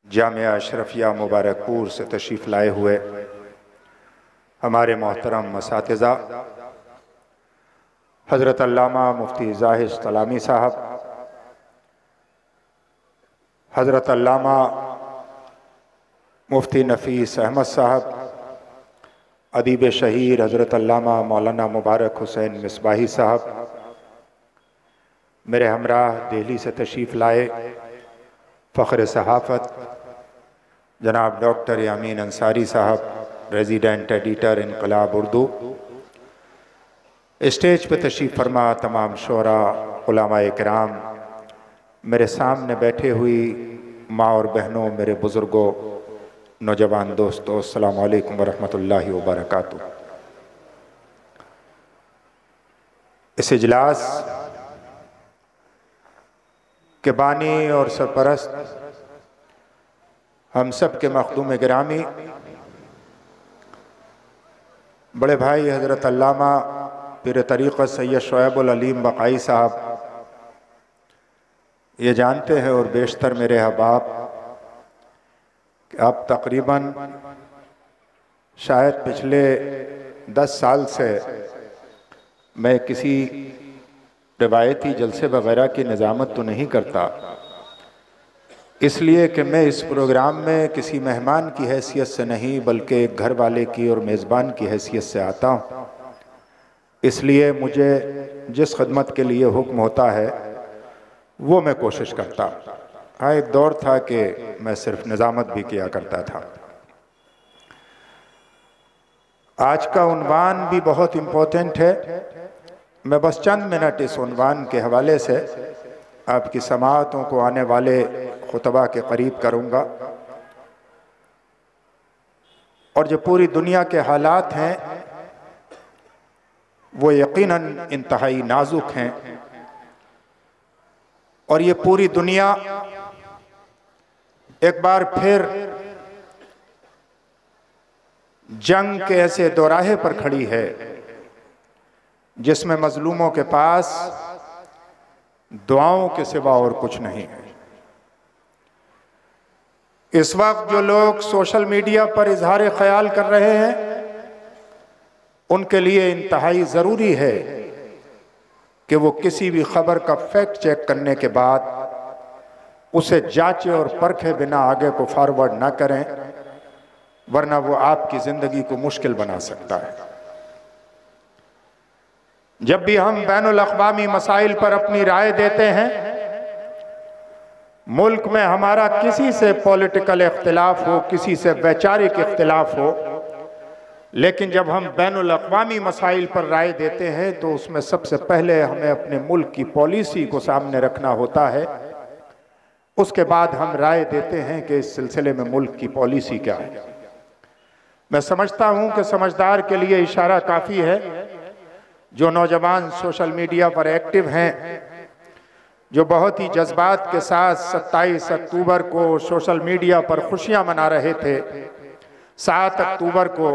जामिया अशरफिया मुबारकपुर से तशरीफ़ लाए हुए हमारे मोहतरम मसातिज़ा हज़रत अल्लामा मुफ्ती ज़ाहिद सलामी साहब, हज़रत अल्लामा मुफ्ती नफ़ीस अहमद साहब, अदीब शहीर हज़रत अल्लामा मौलाना मुबारक हुसैन मिसबाही साहब, मेरे हमराह दिल्ली से तशरीफ़ लाए फ़ख्र सहाफ़त जनाब डॉक्टर यामीन अंसारी साहब, रेजिडेंट एडिटर इनकलाब उर्दू, स्टेज पर तशरीफ़ फरमा तमाम शोरा, उलमाए किराम, मेरे सामने बैठे हुई माँ और बहनों, मेरे बुज़ुर्गों, नौजवान दोस्तों, अस्सलामु अलैकुम वरहमतुल्लाहि वबरकातुहू। इस इजलास के बानी और सरपरस्त हम सब के मखदूम गिरामी बड़े भाई हज़रत अल्लामा पीर तरीक़त सैयद शुएबुल अलीम बक़ाई साहब ये जानते हैं और बेशतर मेरे अहबाब कि अब तकरीबन शायद पिछले 10 साल से मैं किसी रिवायती जलसे वगैरह की निज़ामत तो नहीं करता, इसलिए कि मैं इस प्रोग्राम में किसी मेहमान की हैसियत से नहीं बल्कि एक घर वाले की और मेज़बान की हैसियत से आता हूँ। इसलिए मुझे जिस खिदमत के लिए हुक्म होता है वो मैं कोशिश करता। हाँ, एक दौर था कि मैं सिर्फ निज़ामत भी किया करता था। आज का उन्वान भी बहुत इम्पोर्टेंट है। मैं बस चंद मिनट इस उन्वान के हवाले से आपकी समाअतों को आने वाले खुतबा के करीब करूँगा। और जो पूरी दुनिया के हालात हैं वो यकीनन इंतहाई नाजुक हैं और ये पूरी दुनिया एक बार फिर जंग के ऐसे दोराहे पर खड़ी है जिसमें मजलूमों के पास दुआओं के सिवा और कुछ नहीं है। इस वक्त जो लोग सोशल मीडिया पर इजहार ख्याल कर रहे हैं उनके लिए इंतहाई ज़रूरी है कि वो किसी भी खबर का फैक्ट चेक करने के बाद उसे जांचे और परखे बिना आगे को फॉरवर्ड ना करें, वरना वो आपकी ज़िंदगी को मुश्किल बना सकता है। जब भी हम बैनुल अक़वामी मसाइल पर अपनी राय देते हैं, मुल्क में हमारा किसी से पॉलिटिकल इख्तिलाफ हो, किसी से वैचारिक इख्तिलाफ हो, लेकिन जब हम बैनुल अक़वामी मसाइल पर राय देते हैं तो उसमें सबसे पहले हमें अपने मुल्क की पॉलिसी को सामने रखना होता है। उसके बाद हम राय देते हैं कि इस सिलसिले में मुल्क की पॉलिसी क्या है। मैं समझता हूं कि समझदार के लिए इशारा काफ़ी है। जो नौजवान सोशल मीडिया पर एक्टिव हैं, जो बहुत ही जज्बात के साथ 27 अक्टूबर को सोशल मीडिया पर खुशियां मना रहे थे, 7 अक्टूबर को,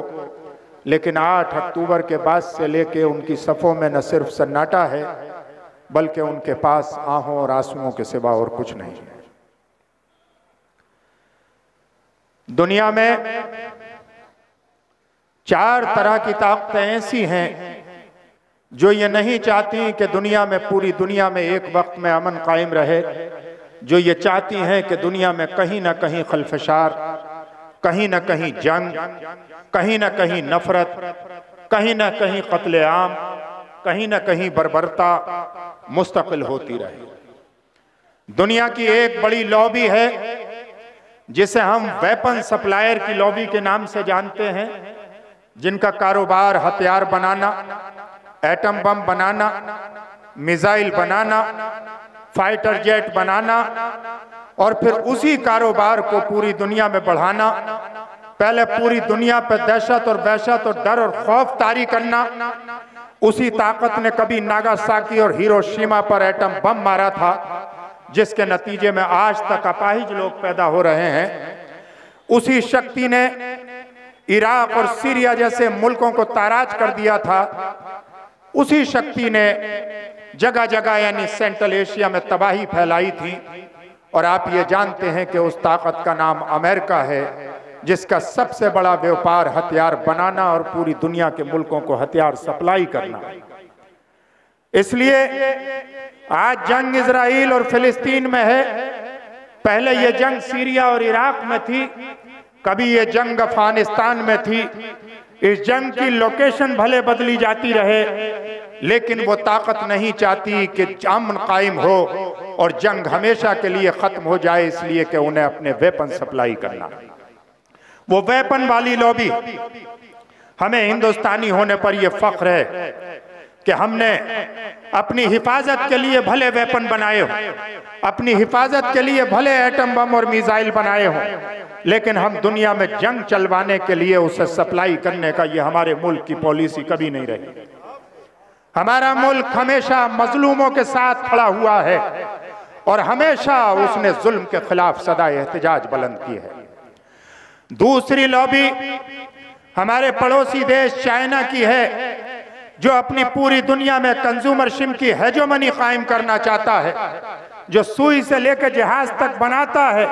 लेकिन 8 अक्टूबर के बाद से लेके उनकी सफ़ों में न सिर्फ सन्नाटा है बल्कि उनके पास आहों और आंसुओं के सिवा और कुछ नहीं है। दुनिया में 4 तरह की ताकतें ऐसी हैं जो ये नहीं चाहती कि दुनिया में, पूरी दुनिया में एक वक्त में अमन कायम रहे, जो ये चाहती हैं कि दुनिया में कहीं ना कहीं खलफशार, कहीं ना कहीं जंग, कहीं ना कहीं नफरत, कहीं ना कहीं कत्ले आम, कहीं ना कहीं बर्बरता मुस्तकिल होती रहे। दुनिया की एक बड़ी लॉबी है जिसे हम वेपन सप्लायर की लॉबी के नाम से जानते हैं, जिनका कारोबार हथियार बनाना, एटम बम बनाना, मिसाइल बनाना, फाइटर जेट बनाना और फिर उसी कारोबार को पूरी दुनिया में बढ़ाना। पहले पूरी दुनिया पर दहशत और वहशत और डर और खौफ तारी करना। उसी ताकत ने कभी नागासाकी और हिरोशिमा पर एटम बम मारा था, जिसके नतीजे में आज तक अपाहिज लोग पैदा हो रहे हैं। उसी शक्ति ने इराक और सीरिया जैसे मुल्कों को ताराज कर दिया था। उसी शक्ति ने जगह जगह यानी सेंट्रल एशिया में तबाही फैलाई थी और आप ये जानते हैं कि उस ताकत का नाम अमेरिका है, जिसका सबसे बड़ा व्यापार हथियार बनाना और पूरी दुनिया के मुल्कों को हथियार सप्लाई करना। इसलिए आज जंग इजराइल और फिलिस्तीन में है, पहले ये जंग सीरिया और इराक में थी, कभी ये जंग अफगानिस्तान में थी। इस जंग की लोकेशन भले बदली जाती रहे, लेकिन वो ताकत नहीं चाहती कि अमन कायम हो और जंग हमेशा के लिए खत्म हो जाए, इसलिए कि उन्हें अपने वेपन सप्लाई करना। वो वेपन वाली लॉबी, हमें हिंदुस्तानी होने पर यह फख्र है कि हमने अपनी हिफाजत के लिए भले वेपन बनाए हो, अपनी हिफाजत के लिए भले एटम बम और मिसाइल बनाए हो, लेकिन हम दुनिया में जंग चलवाने के लिए उसे सप्लाई करने का ये हमारे मुल्क की पॉलिसी कभी नहीं रही। हमारा मुल्क हमेशा मजलूमों के साथ खड़ा हुआ है और हमेशा उसने जुल्म के खिलाफ सदा एहतजाज बुलंद की है। दूसरी लॉबी हमारे पड़ोसी देश चाइना की है, जो अपनी पूरी दुनिया में कंज्यूमरशिप की हेजोमनी कायम करना चाहता है, जो सुई से लेकर जहाज तक बनाता है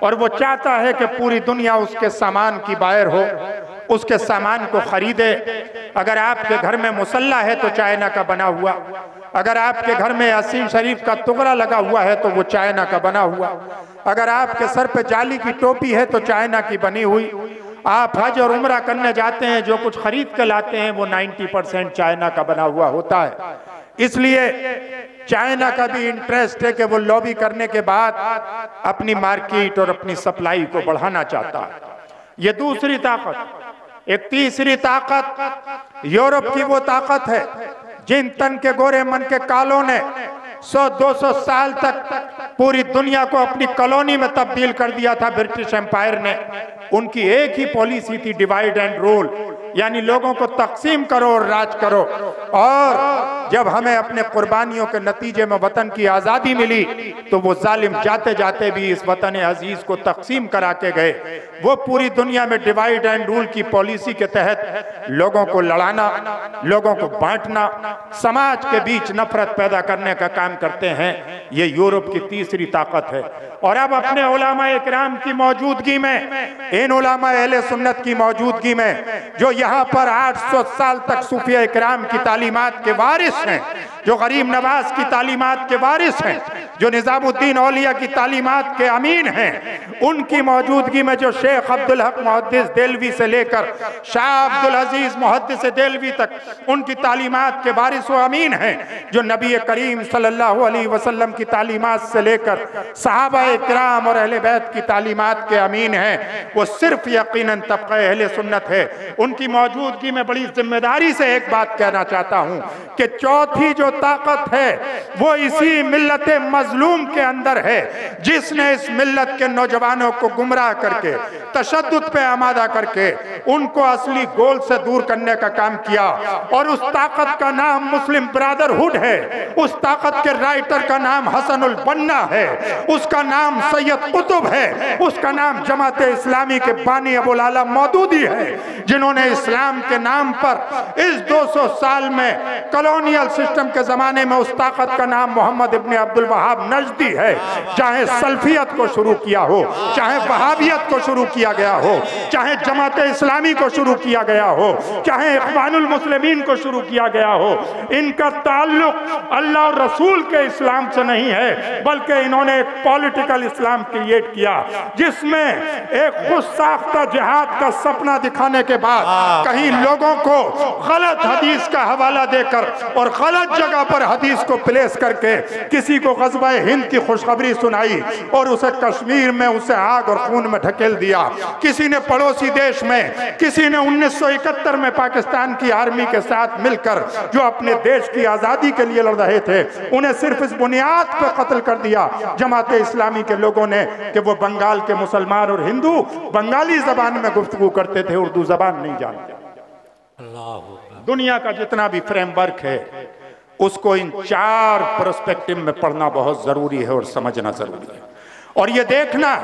और वो चाहता है कि पूरी दुनिया उसके सामान की बायर हो, उसके सामान को खरीदे। अगर आपके घर में मुसल्ला है तो चाइना का बना हुआ, अगर आपके घर में यासीन शरीफ का टुकड़ा लगा हुआ है तो वो चाइना का बना हुआ, अगर आपके सर पे जाली की टोपी है तो चाइना की बनी हुई। आप हज और उम्रा करने जाते हैं, जो कुछ खरीद कर लाते हैं वो 90% चाइना का बना हुआ होता है। इसलिए चाइना का भी इंटरेस्ट है कि वो लॉबी करने के बाद अपनी मार्केट और अपनी सप्लाई को बढ़ाना चाहता है। ये दूसरी ताकत। एक तीसरी ताकत यूरोप की वो ताकत है जिन तन के गोरे मन के कालों ने 100-200 साल तक पूरी दुनिया को अपनी कॉलोनी में तब्दील कर दिया था ब्रिटिश एम्पायर ने। उनकी एक ही पॉलिसी थी, डिवाइड एंड रूल, यानी लोगों को तकसीम करो और राज करो। और जब हमें अपने कुर्बानियों के नतीजे में वतन की आज़ादी मिली तो वो जालिम जाते जाते भी इस वतन अजीज को तकसीम करा के गए। वो पूरी दुनिया में डिवाइड एंड रूल की पॉलिसी के तहत लोगों को लड़ाना, लोगों को बांटना, समाज के बीच नफरत पैदा करने का काम करते हैं। ये यूरोप की तीसरी ताकत है। और अब अपने उलामा इकराम की मौजूदगी में, इन उलामा अहले सुन्नत की मौजूदगी में, जो यहाँ पर 800 साल तक सूफिया इकराम की तालीमात के वारिस हैं, जो गरीब नवाज की तालीमात के वारिस हैं, जो निजामुद्दीन औलिया की तालीमात के अमीन हैं, उनकी मौजूदगी में जो शेख अब्दुल हक मुहद्दिस देलवी से लेकर शाह अब्दुल अजीज मुहद्दिस देलवी तक उनकी तालीमात के वारिस व अमीन हैं, जो नबी करीम सल्लल्लाहु अलैहि वसल्लम की तालीमात से लेकर सहाबा इकराम और अहले बैत की तालीमात के अमीन हैं, वो सिर्फ यकीनन तबका अहले सुन्नत है। उनकी मौजूदगी में बड़ी जिम्मेदारी से एक बात कहना चाहता हूँ कि चौथी जो ताकत है वो इसी मिल्लत मजलूम के अंदर है, जिसने इस मिल्लत के नौजवानों को गुमराह करके, तशद्दुद पे आमादा करके उनको असली गोल से दूर करने का काम किया। और उस ताकत का नाम मुस्लिम ब्रदरहुड है, उस ताकत के राइटर का नाम हसनुल बन्ना है, उसका नाम सैयद कुतुब है, उसका नाम जमात इस्लामी के बानी अबुल आला मौदूदी है, जिन्होंने इस्लाम के नाम पर इस 200 साल में कॉलोनियल सिस्टम के जमाने में उस ताकत का नाम मोहम्मद इब्न अब्दुल वहाब नजदी है। चाहे सल्फियत को शुरू किया हो, चाहे वहाबियत को शुरू किया गया हो, चाहे जमात इस्लामी को शुरू किया गया हो, चाहे इख्वानुल मुस्लिमीन को शुरू किया गया हो, इनका ताल्लुक अल्लाह और रसूल के इस्लाम से नहीं है, बल्कि इन्होंने एक पॉलिटिकल इस्लाम क्रिएट किया, जिसमें एक खुद साख्ता जिहाद का सपना दिखाने के बाद कहीं लोगों को गलत हदीस का हवाला देकर और गलत जगह पर हदीस को प्लेस करके किसी को ग़ज़वा हिंद की खुशखबरी सुनाई और उसे कश्मीर में उसे आग और खून में ढकेल दिया। किसी ने पड़ोसी देश में, किसी ने 1971 में पाकिस्तान की आर्मी के साथ मिलकर जो अपने देश की आज़ादी के लिए लड़ रहे थे, उन्हें सिर्फ इस बुनियाद पर कत्ल कर दिया जमात इस्लामी के लोगों ने कि वो बंगाल के मुसलमान और हिंदू बंगाली जबान में गुफ्तगू करते थे, उर्दू जबान नहीं जानते। दुनिया का जितना भी फ्रेमवर्क है उसको इन 4 पर्सपेक्टिव में पढ़ना बहुत जरूरी है और समझना जरूरी है। और ये देखना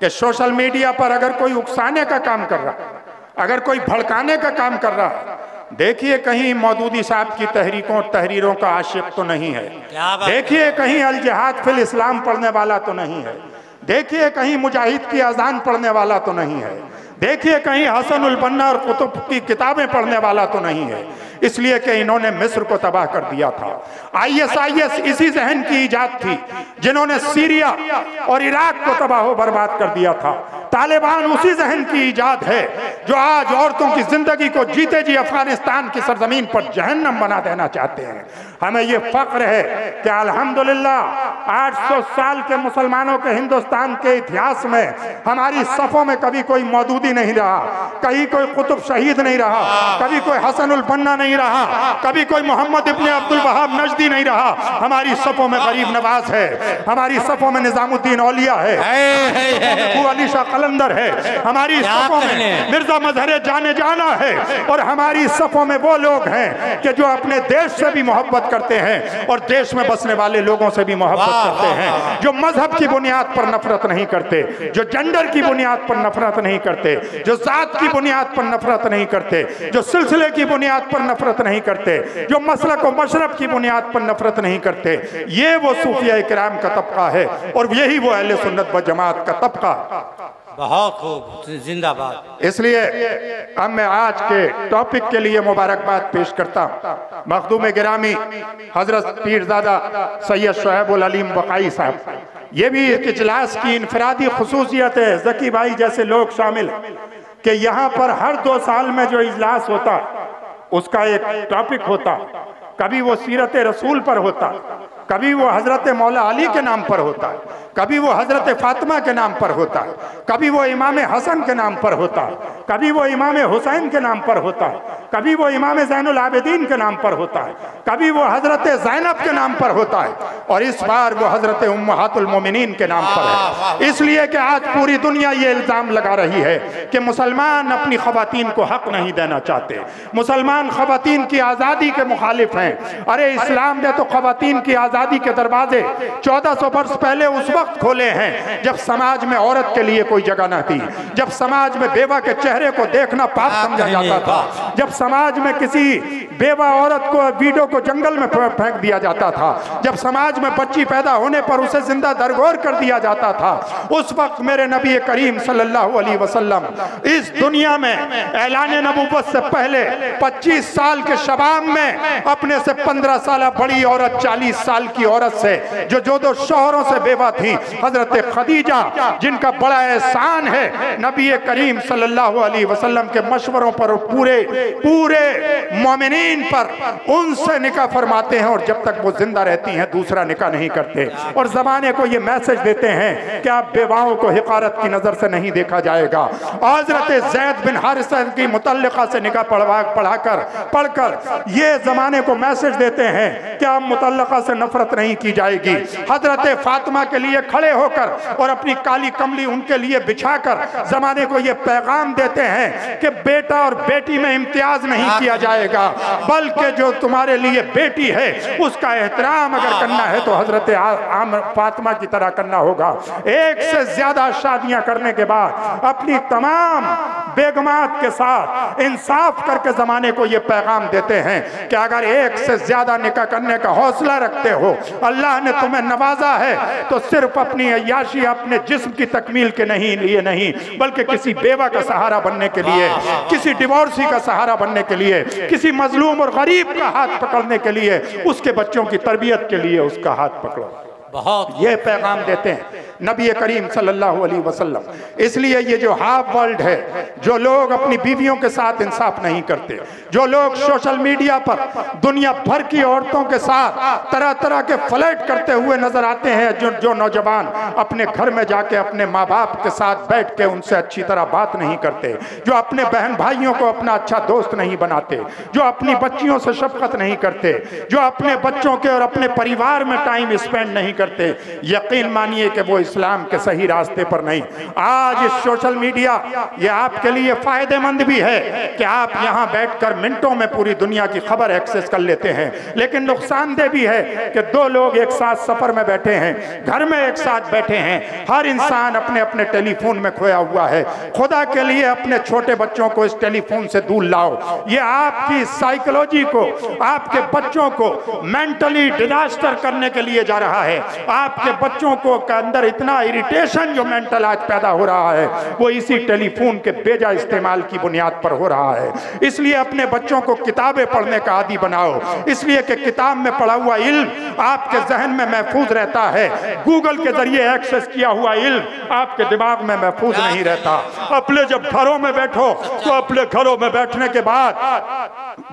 कि सोशल मीडिया पर अगर कोई उकसाने का काम कर रहा, अगर कोई भड़काने का काम कर रहा, देखिए कहीं मौदूदी साहब की तहरीकों तहरीरों का आशिक तो नहीं है, देखिए कहीं अल जिहाद फिल इस्लाम पढ़ने वाला तो नहीं है, देखिए कहीं मुजाहिद की अजान पढ़ने वाला तो नहीं है, देखिए कहीं हसन उल बन्ना और कुतुब की किताबें पढ़ने वाला तो नहीं है। इसलिए कि इन्होंने मिस्र को तबाह कर दिया था। ISIS इसी जहन की इजाद थी जिन्होंने सीरिया और इराक को तबाह बर्बाद कर दिया था। तालिबान उसी जहन की इजाद है जो आज औरतों की जिंदगी को जीते जी अफगानिस्तान की सरजमीन पर जहन्नम बना देना चाहते हैं। हमें ये फख्र है कि अल्हम्दुलिल्लाह 800 साल के मुसलमानों के हिंदुस्तान के इतिहास में हमारी सफ़ों में कभी कोई मौदूदी नहीं रहा, कहीं कोई कुतुब शहीद नहीं रहा, कभी कोई हसन उल बन्ना नहीं रहा, कभी कोई मोहम्मद इब्ने अब्दुल वहाब नजदी नहीं रहा। हमारी सफ़ों में गरीब नवाज है, हमारी सफ़ों में निजामुद्दीन औलिया है, अबू अली शाह कलंदर है, हमारी सफ़ों में मिर्जा मजहर जाने जाना है, और हमारी सफ़ों में वो लोग हैं कि जो अपने देश से भी मोहब्बत करते हैं और देश में बसने वाले लोगों से भी मोहब्बत करते हैं, जो मजहब की बुनियाद पर नफरत नहीं करते, जो जेंडर की बुनियाद पर नफरत नहीं करते, जो जात की बुनियाद पर नफरत नहीं करते, जो सिलसिले की बुनियाद पर नफरत नहीं करते, जो मसलक और मशरब की बुनियाद पर नफरत नहीं करते। ये वो सूफिया इकराम का तबका है और यही वो अहले सुन्नत व जमात का तबका। बहुत खूब, जिंदाबाद। इसलिए अब मैं आज के टॉपिक के लिए मुबारकबाद पेश करता हूँ मखदूम गिरामी हजरत पीरजादा सैयद शुएब उल अलीम बकाई साहब। ये भी एक इजलास की इनफरादी खुसूसियत है, जकी भाई जैसे लोग शामिल कि यहाँ पर हर 2 साल में जो इजलास होता उसका एक टॉपिक होता, कभी वो सीरत रसूल पर होता, कभी वो हजरत मौला अली के नाम पर होता, कभी वो हजरत फातिमा के नाम पर होता, कभी वो इमाम हसन के नाम पर होता, कभी वो इमाम हुसैन के नाम पर होता, कभी वो इमाम ज़ैनुल आबिदीन के नाम पर होता है, कभी वो हजरत ज़ैनब के नाम पर होता है, और इस बार वो हजरत उम्महातुल मोमिनीन के नाम पर है। इसलिए कि आज पूरी दुनिया ये इल्ज़ाम लगा रही है कि मुसलमान अपनी ख़वातीन को हक नहीं देना चाहते, मुसलमान ख़वातीन की आज़ादी के मुखालिफ हैं। अरे इस्लाम ने तो ख़वातीन की आज़ादी के दरवाजे 1400 वर्ष पहले उस वक्त खोले हैं जब समाज में औरत के लिए कोई जगह न थी, जब समाज में बेवा के चेहरे को देखना पाप समझा जाता था, जब समाज में किसी बेवा औरत को वीडो को जंगल में फेंक दिया जाता था, जब समाज में बच्ची पैदा होने पर उसे जिंदा दरगोर कर दिया जाता था, उस वक्त मेरे नबी करीम सल्लल्लाहु अलैहि वसल्लम इस दुनिया में ऐलान नबूवत से पहले 25 साल के शबाब में अपने से 15 साल बड़ी औरत 40 साल की औरत से जो 2 शौहरों से बेवा थी, हजरत खदीजा जिनका बड़ा एहसान है नबी करीम सल्लल्लाहु अलैहि वसल्लम के मशवरों पर पूरे मोमिनीन पर, उनसे निकाह फरमाते हैं और जब तक वो जिंदा रहती हैं दूसरा निकाह नहीं करते, और जमाने को ये मैसेज देते हैं कि आप बेवाओं को हिकारत की नजर से नहीं देखा जाएगा। हजरत ज़ैद बिन हारिसा की मुतल्लिका से निकाह पढ़कर ये जमाने को मैसेज देते हैं कि आप मुतल्लिका से नफरत नहीं की जाएगी। हजरत फातिमा के लिए खड़े होकर और अपनी काली कमली उनके लिए बिछाकर जमाने को ये पैगाम देते हैं कि बेटा और बेटी में इम्तियाज नहीं किया जाएगा, बल्कि जो तुम्हारे लिए बेटी है उसका एहतराम अगर करना है तो हजरत फातिमा की तरह करना होगा। एक से ज्यादा शादियां करने के बाद अपनी तमाम बेगमात के साथ इंसाफ करके जमाने को ये पैगाम देते हैं कि अगर एक से ज्यादा निकाह करने का हौसला रखते हो, अल्लाह ने तुम्हें नवाजा है, तो सिर्फ अपनी अय्याशी अपने जिस्म की तकमील के लिए नहीं बल्कि किसी बेवा का सहारा बनने के लिए, किसी डिवोर्सी का सहारा बनने के लिए, किसी मजलूम और गरीब का हाथ पकड़ने के लिए, उसके बच्चों की तरबियत के लिए उसका हाथ पकड़ो। बहुत ये पैगाम देते हैं नबी करीम सल्लल्लाहु अलैहि वसल्लम। इसलिए ये जो हाफ वर्ल्ड है, जो लोग अपनी बीवियों के साथ इंसाफ नहीं करते, जो लोग सोशल मीडिया पर दुनिया भर की औरतों के साथ तरह तरह के फ्लर्ट करते हुए नजर आते हैं, जो नौजवान अपने घर में जाके अपने माँ बाप के साथ बैठ के उनसे अच्छी तरह बात नहीं करते, जो अपने बहन भाइयों को अपना अच्छा दोस्त नहीं बनाते, जो अपनी बच्चियों से शफकत नहीं करते, जो अपने बच्चों के और अपने परिवार में टाइम स्पेंड नहीं करते, करते, यकीन मानिए कि वो इस्लाम के सही रास्ते पर नहीं। आज इस सोशल मीडिया ये आपके लिए फायदेमंद भी है कि आप यहाँ बैठकर मिनटों में पूरी दुनिया की खबर एक्सेस कर लेते हैं, लेकिन नुकसानदेह भी है कि दो लोग एक साथ सफर में बैठे हैं, घर में एक साथ बैठे हैं, हर इंसान अपने अपने टेलीफोन में खोया हुआ है। खुदा के लिए अपने छोटे बच्चों को इस टेलीफोन से दूर लाओ। ये आपकी साइकोलॉजी को, आपके बच्चों को मेंटली डिजास्टर करने के लिए जा रहा है। आपके बच्चों को के अंदर इतना इरिटेशन जो मेंटल आज पैदा हो रहा है वो इसी टेलीफोन के बेजा इस्तेमाल की बुनियाद पर हो रहा है। इसलिए अपने बच्चों को किताबें पढ़ने का आदी बनाओ, इसलिए कि किताब में पढ़ा हुआ इल्म आपके जहन में महफूज रहता है। गूगल के जरिए एक्सेस किया हुआ इल्म आपके दिमाग में महफूज नहीं रहता। अपने जब घरों में बैठो तो अपने घरों में बैठने के बाद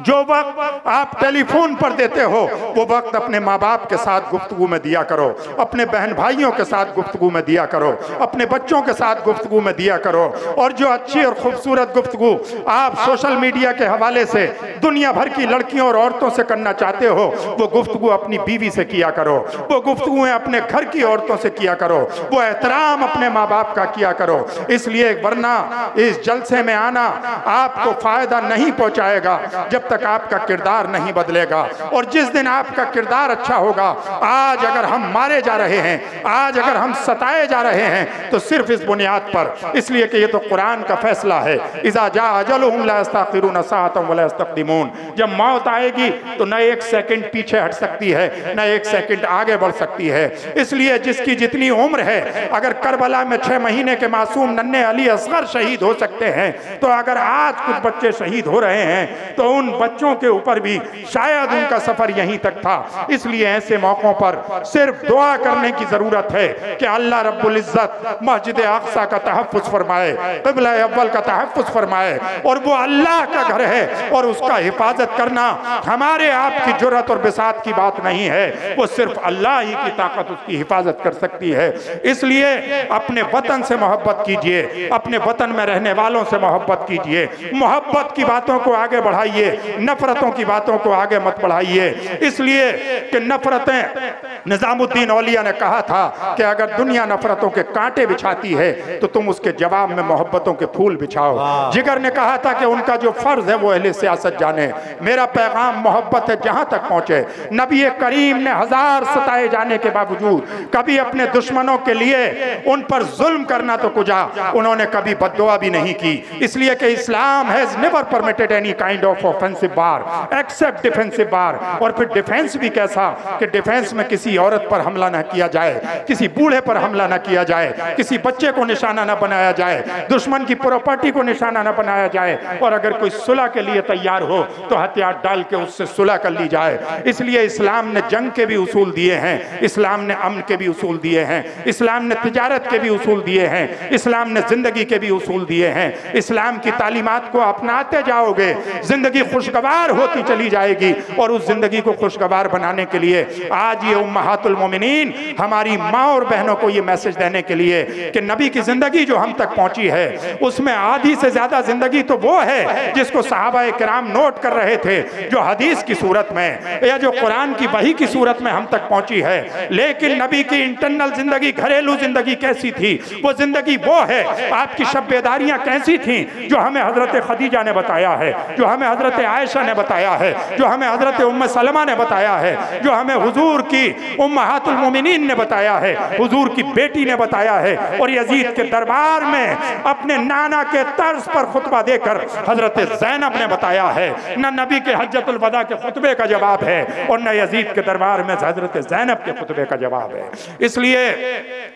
जो वक्त आप टेलीफोन पर देते हो वो वक्त अपने माँ बाप के साथ गुफ्तगू में दिया करो, अपने बहन भाइयों के साथ गुफ्तगू में दिया करो, अपने बच्चों के साथ गुफ्तगू में दिया करो। और जो अच्छी और खूबसूरत गुफ्तगू आप सोशल मीडिया के हवाले से दुनिया भर की लड़कियों और औरतों से करना चाहते हो वो गुफ्तगू अपनी बीवी से किया करो, वो गुफ्तगूएं अपने घर की औरतों से किया करो, वो एहतराम अपने माँ बाप का किया करो। इसलिए वरना इस जलसे में आना आपको फायदा नहीं पहुंचाएगा जब तक आपका किरदार नहीं बदलेगा। और जिस दिन आपका किरदार अच्छा होगा, आज अगर हम मारे जा रहे हैं, आज अगर हम सताए जा रहे हैं तो सिर्फ इस बुनियाद पर, इसलिए कि ये तो कुरान का फैसला है, इज़ा जा अजलुहुम ला यस्तखिरून साअतन वला यस्तक़दिमून। जब मौत आएगी तो न एक सेकंड पीछे हट सकती है न एक सेकंड आगे बढ़ सकती है। इसलिए जिसकी जितनी उम्र है, अगर करबला में 6 महीने के मासूम नन्हे अली असगर शहीद हो सकते हैं तो अगर आज कुछ बच्चे शहीद हो रहे हैं तो उन बच्चों के ऊपर भी शायद उनका सफर यहीं तक था। इसलिए ऐसे मौकों पर सिर्फ दुआ करने की जरूरत है कि अल्लाह रब्बुल इज्जत मस्जिद अक़सा का तहफ़्फ़ुज़ फरमाए, क़िबला अव्वल का तहफ़्फ़ुज़ फरमाए। और वो अल्लाह का घर है और उसका हिफाजत करना हमारे आपकी जुर्रत और बिसात की बात नहीं है, वो सिर्फ अल्लाह ही की ताकत उसकी हिफाजत कर सकती है। इसलिए अपने वतन से मोहब्बत कीजिए, अपने वतन में रहने वालों से मोहब्बत कीजिए, मोहब्बत की बातों को आगे बढ़ाइए, नफरतों की बातों को आगे मत बढ़ाइए। इसलिए कि नफरतें, निजामुद्दीन औलिया ने कहा था कि अगर दुनिया नफरतों के कांटे बिछाती है तो तुम उसके जवाब में मोहब्बतों के फूल बिछाओ। जिगर ने कहा था कि उनका जो फर्ज है वो अहले सियासत जाने, मेरा पैगाम मोहब्बत है जहां तक पहुंचे। नबी करीम ने 1000 सताए जाने के बावजूद कभी अपने दुश्मनों के लिए उन पर जुल्म करना तो कुजा, उन्होंने कभी बद्दुआ भी नहीं की। इसलिए कि Islam has never permitted any kind of offensive war except defensive war. और फिर डिफेंस भी कैसा कि डिफेंस में किसी औरत पर हमला ना किया जाए, किसी बूढ़े पर हमला ना किया जाए, किसी बच्चे को निशाना ना बनाया जाए, दुश्मन की प्रॉपर्टी को निशाना ना बनाया जाए। और अगर कोई सुलह के लिए तैयार हो तो हथियार डाल के उससे सुलह कर ली जाए। इसलिए इस्लाम ने जंग के भी उसूल दिए हैं, इस्लाम ने अमन के भी उसूल दिए हैं, इस्लाम ने तिजारत के भी उसूल दिए हैं, इस्लाम ने जिंदगी के भी उसूल दिए हैं। इस्लाम की तालीमात को अपनाते जाओगे, जिंदगी खुशगवार होती चली जाएगी। और उस जिंदगी को खुशगवार बनाने के लिए आज ये उम्महातुल मोमिनीन हमारी माँ और बहनों को ये मैसेज देने के लिए कि नबी की जिंदगी जो हम तक पहुंची है उसमें आधी से ज्यादा जिंदगी तो वो है जिसको सहाबाए किराम नोट कर रहे थे, जो हदीस की सूरत में या जो कुरान की वही की सूरत में हम तक पहुंची है। लेकिन नबी की इंटरनल जिंदगी, घरेलू जिंदगी कैसी थी, वो जिंदगी वो है। आपकी शब्बेदारियां कैसी थी जो हमें हजरत खदीजा ने बताया है, जो हमें हजरत आयशा ने बताया है, जो हमें हजरत उम्मे सलमा ने बताया है, जो हमें हुजूर की उम्महातुल मोमिनीन ने बताया है, हुजूर की बेटी ने बताया है। और यजीद के दरबार में अपने नाना के तर्ज पर खुतबा देकर हजरत ज़ैनब ने बताया है। न नबी के हज्जतुल वदा के खुतबे का जवाब है और न यजीद के दरबार में हजरत ज़ैनब के खुतबे का जवाब है। इसलिए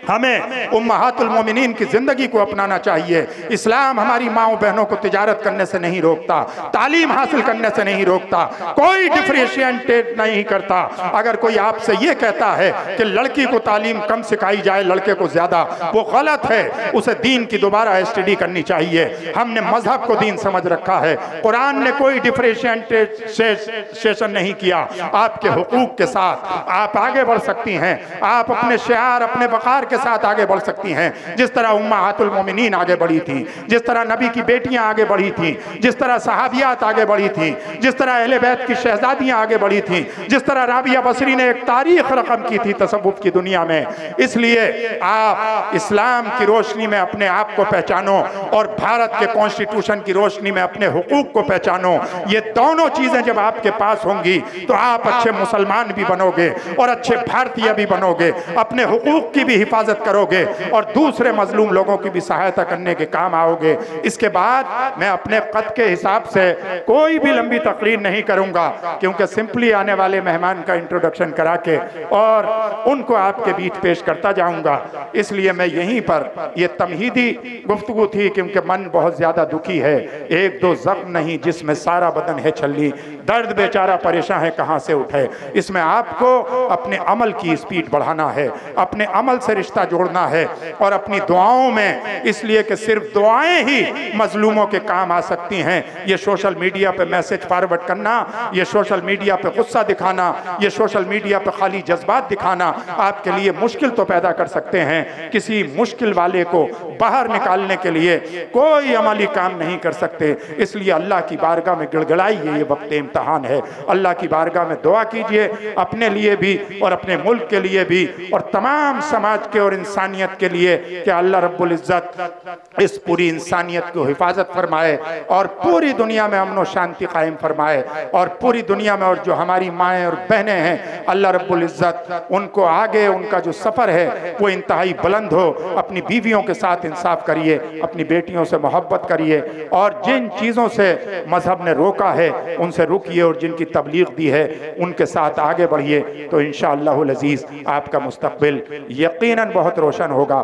हमें उम्महातुल मोमिनीन की जिंदगी को अपनाना चाहिए। इस्लाम हमारी माओ बहनों को तिजारत करने से नहीं रोकता, तालीम हासिल करने से नहीं रोकता, कोई डिफरेंशिएट नहीं करता। अगर कोई आपसे ये कहता है कि लड़की को तालीम कम सिखाई जाए लड़के को ज्यादा, वो गलत है। उसे दीन की दोबारा स्टडी करनी चाहिए। हमने मजहब को दीन समझ रखा है, कुरान ने कोई डिफरेंशिएशन नहीं किया। आपके हुकूक के साथ आप आगे बढ़ सकती हैं, आप अपने शियार अपने वकार के साथ आगे बढ़ सकती हैं। जिस तरह उम्महातुल मोमिनीन आगे बढ़ी थी, जिस तरह नबी की बेटियां आगे बढ़ी थी, जिस तरह सहाबियात आगे बढ़ी बढ़ी थी, जिस तरह अहले बैत की शहजादियां आगे बढ़ी थी, जिस तरह राबिया बसरी ने एक तारीख रकम की थी तसव्वुफ की दुनिया में। इसलिए आप इस्लाम की रोशनी में अपने आप को पहचानो और भारत के कॉन्स्टिट्यूशन की रोशनी में अपने हुकूक को पहचानो। ये दोनों चीजें जब आपके पास होंगी तो आप अच्छे मुसलमान भी बनोगे और अच्छे भारतीय भी बनोगे, अपने हुकूक की भी हिफाजत करोगे और दूसरे मजलूम लोगों की भी सहायता करने के काम आओगे। इसके बाद मैं अपने कद के हिसाब से कोई भी लंबी तकरीर नहीं करूंगा, क्योंकि सिंपली आने वाले मेहमान का इंट्रोडक्शन करा के और उनको आपके बीच पेश करता जाऊंगा। इसलिए मैं यहीं पर, यह तमहीदी गुफ्तगू थी क्योंकि मन बहुत ज्यादा दुखी है। एक दो जख्म नहीं जिसमें सारा बदन है छल्ली, दर्द बेचारा परेशान है कहां से उठे। इसमें आपको अपने अमल की स्पीड बढ़ाना है, अपने अमल से रिश्ता जोड़ना है और अपनी दुआओं में, इसलिए कि सिर्फ दुआएं ही मजलूमों के काम आ सकती हैं। ये सोशल मीडिया पे मैसेज फॉरवर्ड करना, ये सोशल मीडिया पे गुस्सा दिखाना, ये सोशल मीडिया पे खाली जज्बात दिखाना आपके लिए मुश्किल तो पैदा कर सकते हैं। किसी मुश्किल वाले को बाहर निकालने के लिए कोई अमली काम नहीं कर सकते। इसलिए अल्लाह की बारगाह में गिड़गिड़ाइए, ये वक्त इम्तहान है। अल्लाह की बारगाह में दुआ कीजिए अपने लिए भी और अपने मुल्क के लिए भी और तमाम समाज के और इंसानियत के लिए कि अल्लाह रब्बुल इज्जत इस पूरी इंसानियत को हिफाजत फरमाए और पूरी दुनिया में अमन और शांति कायम फरमाए। और पूरी दुनिया में और जो हमारी माएँ और बहनें हैं, अल्लाह रब्बुल इज्जत उनको आगे उनका जो सफ़र है वो इंतहाई बुलंद हो। अपनी बीवियों के साथ इंसाफ करिए, अपनी बेटियों से मोहब्बत करिए और जिन चीज़ों से मजहब ने रोका है उनसे रुकिए और जिनकी तबलीग दी है उनके साथ आगे बढ़िए। तो इंशाअल्लाहुल अज़ीज़ आपका मुस्तक़बिल यकीनन बहुत रोशन होगा।